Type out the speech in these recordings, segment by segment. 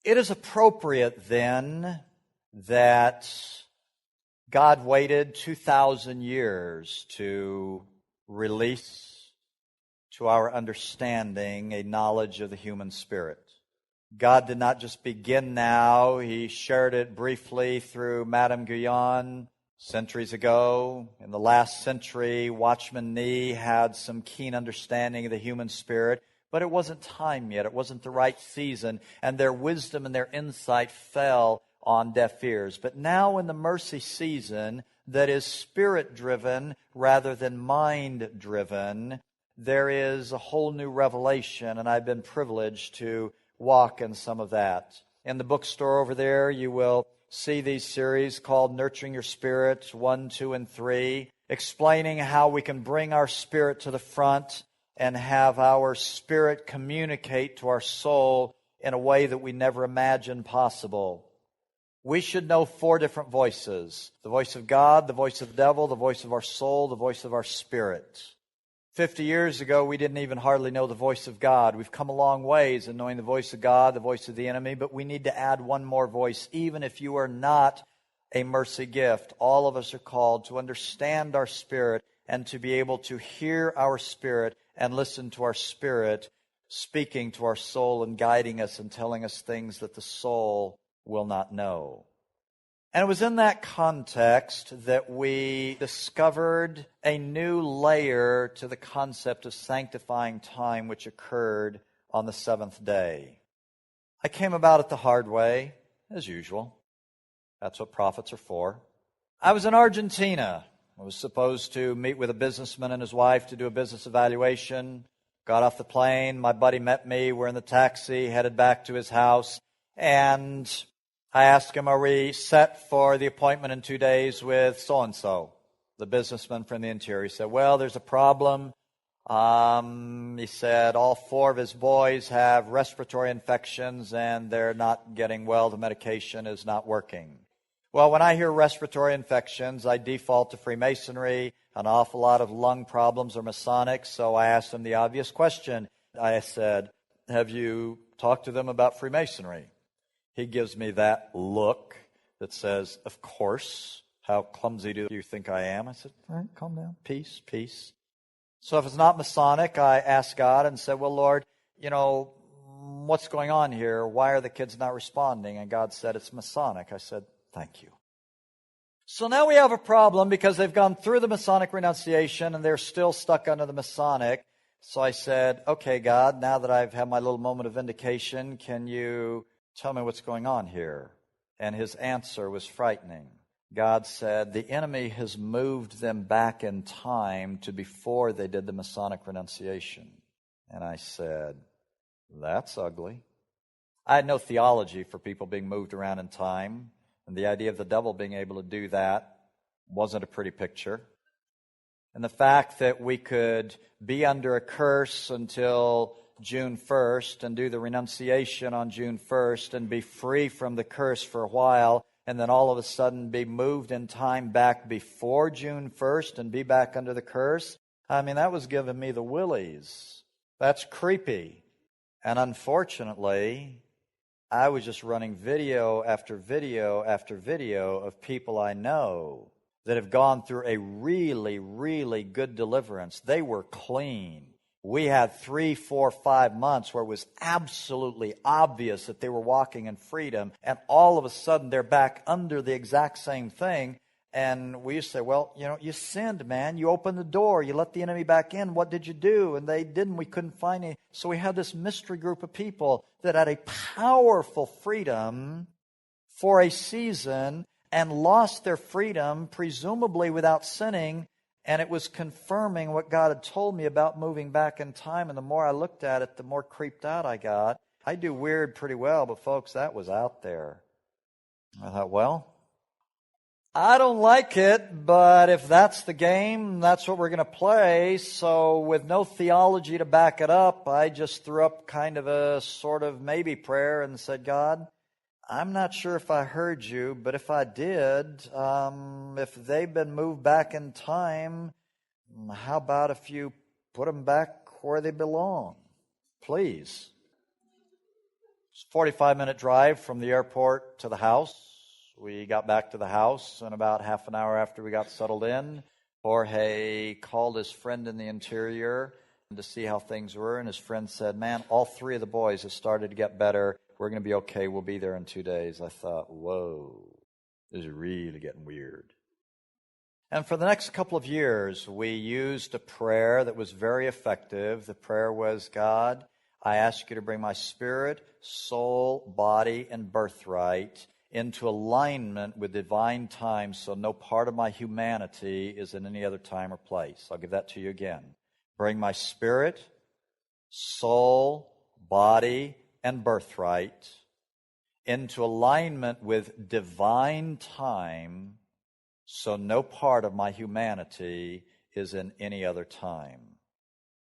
It is appropriate then that God waited 2,000 years to release to our understanding a knowledge of the human spirit. God did not just begin now. He shared it briefly through Madame Guyon centuries ago. In the last century, Watchman Nee had some keen understanding of the human spirit, but it wasn't time yet. It wasn't the right season, and their wisdom and their insight fell on deaf ears. But now in the mercy season that is spirit-driven rather than mind-driven, there is a whole new revelation, and I've been privileged to walk in some of that. In the bookstore over there, you will see these series called Nurturing Your Spirit, 1, 2, and 3, explaining how we can bring our spirit to the front and have our spirit communicate to our soul in a way that we never imagined possible. We should know 4 different voices: the voice of God, the voice of the devil, the voice of our soul, the voice of our spirit. 50 years ago, we didn't even hardly know the voice of God. We've come a long ways in knowing the voice of God, the voice of the enemy, but we need to add one more voice. Even if you are not a mercy gift, all of us are called to understand our spirit and to be able to hear our spirit and listen to our spirit speaking to our soul and guiding us and telling us things that the soul will not know. And it was in that context that we discovered a new layer to the concept of sanctifying time, which occurred on the 7th day. I came about it the hard way, as usual. That's what prophets are for. I was in Argentina. I was supposed to meet with a businessman and his wife to do a business evaluation. Got off the plane. My buddy met me. We're in the taxi, headed back to his house. And I asked him, are we set for the appointment in 2 days with so-and-so, the businessman from the interior? He said, well, there's a problem. He said all 4 of his boys have respiratory infections and they're not getting well. The medication is not working. Well, when I hear respiratory infections, I default to Freemasonry. An awful lot of lung problems are Masonic, so I asked him the obvious question. I said, have you talked to them about Freemasonry? He gives me that look that says, of course. How clumsy do you think I am? I said, all right, calm down. Peace, peace. So if it's not Masonic, I asked God and said, well, Lord, what's going on here? Why are the kids not responding? And God said, it's Masonic. I said, thank you. So now we have a problem because they've gone through the Masonic renunciation and they're still stuck under the Masonic. So I said, okay, God, now that I've had my little moment of vindication, can you tell me what's going on here? And his answer was frightening. God said, the enemy has moved them back in time to before they did the Masonic renunciation. And I said, that's ugly. I had no theology for people being moved around in time, and the idea of the devil being able to do that wasn't a pretty picture. And the fact that we could be under a curse until June 1st and do the renunciation on June 1st and be free from the curse for a while and then all of a sudden be moved in time back before June 1st and be back under the curse, that was giving me the willies. That's creepy. And unfortunately, I was just running video after video after video of people I know that have gone through a really, really good deliverance. They were clean. We had 3, 4, 5 months where it was absolutely obvious that they were walking in freedom, and all of a sudden they're back under the exact same thing. And we used to say, well, you sinned, man. You opened the door. You let the enemy back in. What did you do? And they didn't. We couldn't find any. So we had this mystery group of people that had a powerful freedom for a season and lost their freedom, presumably without sinning. And it was confirming what God had told me about moving back in time. And the more I looked at it, the more creeped out I got. I do weird pretty well, but folks, that was out there. I thought, well, I don't like it, but if that's the game, that's what we're going to play. So with no theology to back it up, I just threw up kind of a sort of maybe prayer and said, God, I'm not sure if I heard you, but if I did, if they've been moved back in time, how about if you put them back where they belong? Please. It's a 45-minute drive from the airport to the house. We got back to the house, and about half an hour after we got settled in, Jorge called his friend in the interior to see how things were, and his friend said, man, all three of the boys have started to get better. We're going to be okay. We'll be there in 2 days. I thought, whoa, this is really getting weird. And for the next couple of years, we used a prayer that was very effective. The prayer was, God, I ask you to bring my spirit, soul, body, and birthright into alignment with divine time so no part of my humanity is in any other time or place. I'll give that to you again. Bring my spirit, soul, body, and birthright into alignment with divine time so no part of my humanity is in any other time.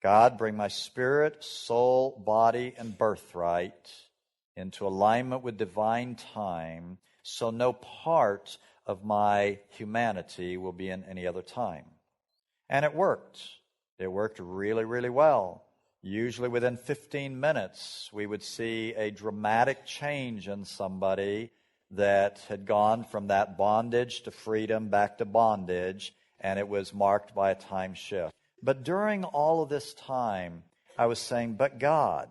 God, bring my spirit, soul, body, and birthright into alignment with divine time so no part of my humanity will be in any other time. And it worked. It worked really, really well. Usually within 15 minutes, we would see a dramatic change in somebody that had gone from that bondage to freedom back to bondage, and it was marked by a time shift. But during all of this time, I was saying, but God,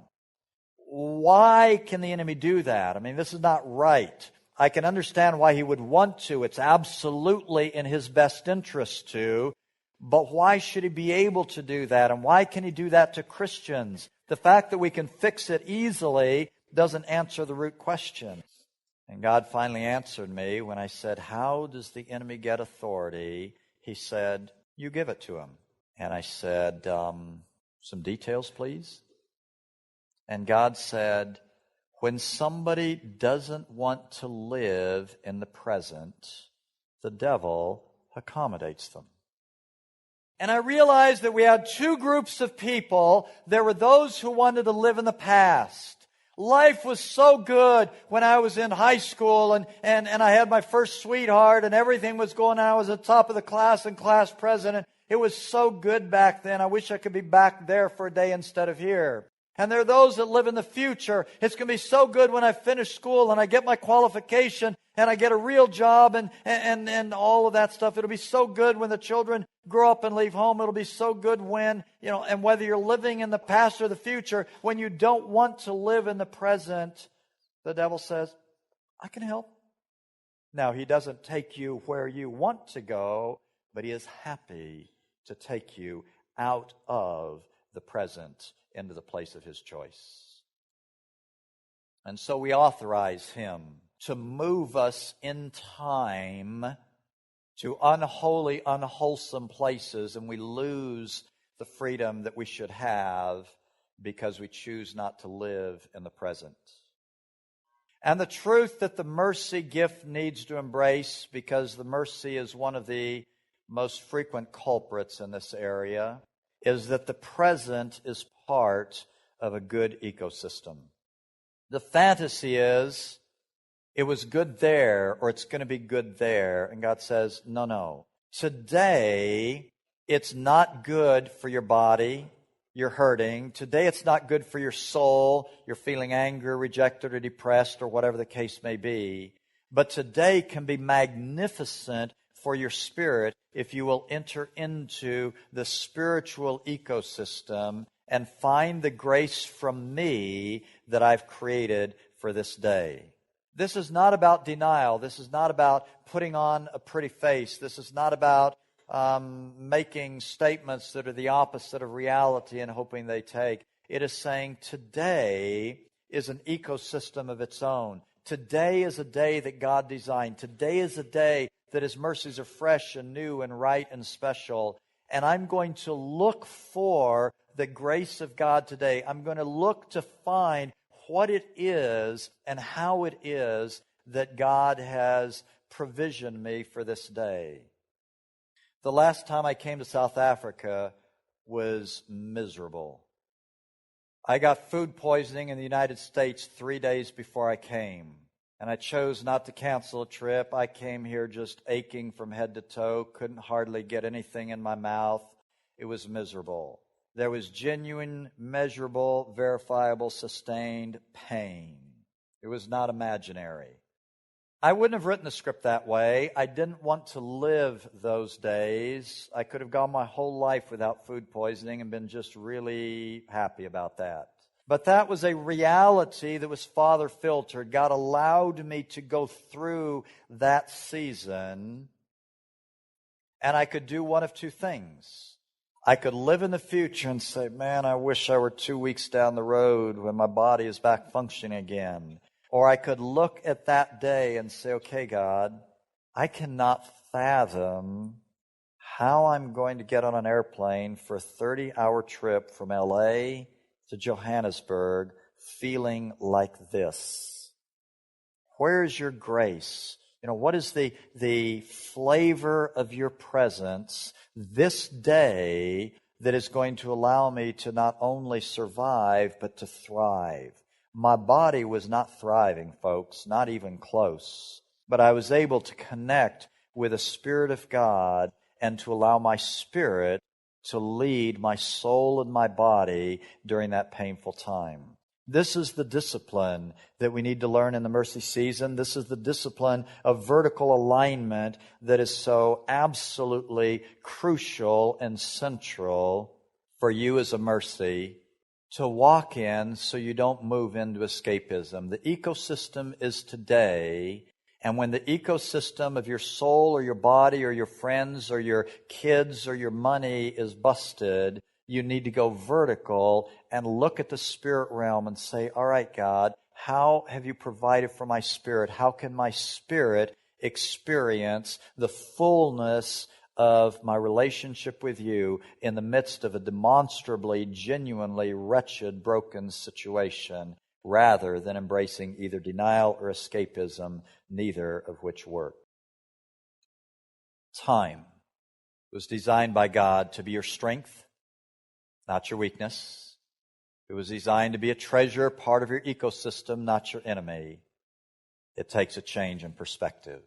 why can the enemy do that? I mean, this is not right. I can understand why he would want to. It's absolutely in his best interest to. But why should he be able to do that? And why can he do that to Christians? The fact that we can fix it easily doesn't answer the root question. And God finally answered me when I said, how does the enemy get authority? He said, you give it to him. And I said, some details, please. And God said, when somebody doesn't want to live in the present, the devil accommodates them. And I realized that we had two groups of people. There were those who wanted to live in the past. Life was so good when I was in high school and I had my first sweetheart and everything was going on. I was at the top of the class and class president. It was so good back then. I wish I could be back there for a day instead of here. And there are those that live in the future. It's going to be so good when I finish school and I get my qualification and I get a real job and all of that stuff. It'll be so good when the children grow up and leave home. It'll be so good when, and whether you're living in the past or the future, when you don't want to live in the present, the devil says, I can help. Now, he doesn't take you where you want to go, but he is happy to take you out of the present into the place of his choice. And so we authorize him to move us in time to unholy, unwholesome places, and we lose the freedom that we should have because we choose not to live in the present. And the truth that the mercy gift needs to embrace, because the mercy is one of the most frequent culprits in this area, is that the present is part of a good ecosystem. The fantasy is, it was good there, or it's going to be good there. And God says, no. Today, it's not good for your body. You're hurting. Today, it's not good for your soul. You're feeling angry, rejected, or depressed, or whatever the case may be. But today can be magnificent for your spirit if you will enter into the spiritual ecosystem and find the grace from me that I've created for this day. This is not about denial. This is not about putting on a pretty face. This is not about making statements that are the opposite of reality and hoping they take. It is saying today is an ecosystem of its own. Today is a day that God designed. Today is a day that His mercies are fresh and new and right and special. And I'm going to look for the grace of God today. I'm going to look to find what it is and how it is that God has provisioned me for this day. The last time I came to South Africa was miserable. I got food poisoning in the United States 3 days before I came. And I chose not to cancel a trip. I came here just aching from head to toe, couldn't hardly get anything in my mouth. It was miserable. There was genuine, measurable, verifiable, sustained pain. It was not imaginary. I wouldn't have written the script that way. I didn't want to live those days. I could have gone my whole life without food poisoning and been just really happy about that. But that was a reality that was Father filtered. God allowed me to go through that season, and I could do one of two things. I could live in the future and say, man, I wish I were 2 weeks down the road when my body is back functioning again. Or I could look at that day and say, okay, God, I cannot fathom how I'm going to get on an airplane for a 30-hour trip from L.A. to Johannesburg feeling like this. Where is your grace? What is the flavor of your presence this day that is going to allow me to not only survive, but to thrive? My body was not thriving, folks, not even close. But I was able to connect with the Spirit of God and to allow my spirit to lead my soul and my body during that painful time. This is the discipline that we need to learn in the mercy season. This is the discipline of vertical alignment that is so absolutely crucial and central for you as a mercy to walk in so you don't move into escapism. The ecosystem is today, and when the ecosystem of your soul or your body or your friends or your kids or your money is busted, you need to go vertical and look at the spirit realm and say, all right, God, how have you provided for my spirit? How can my spirit experience the fullness of my relationship with you in the midst of a demonstrably, genuinely wretched, broken situation, rather than embracing either denial or escapism, neither of which work? Time was designed by God to be your strength, not your weakness. It was designed to be a treasure, part of your ecosystem, not your enemy. It takes a change in perspective.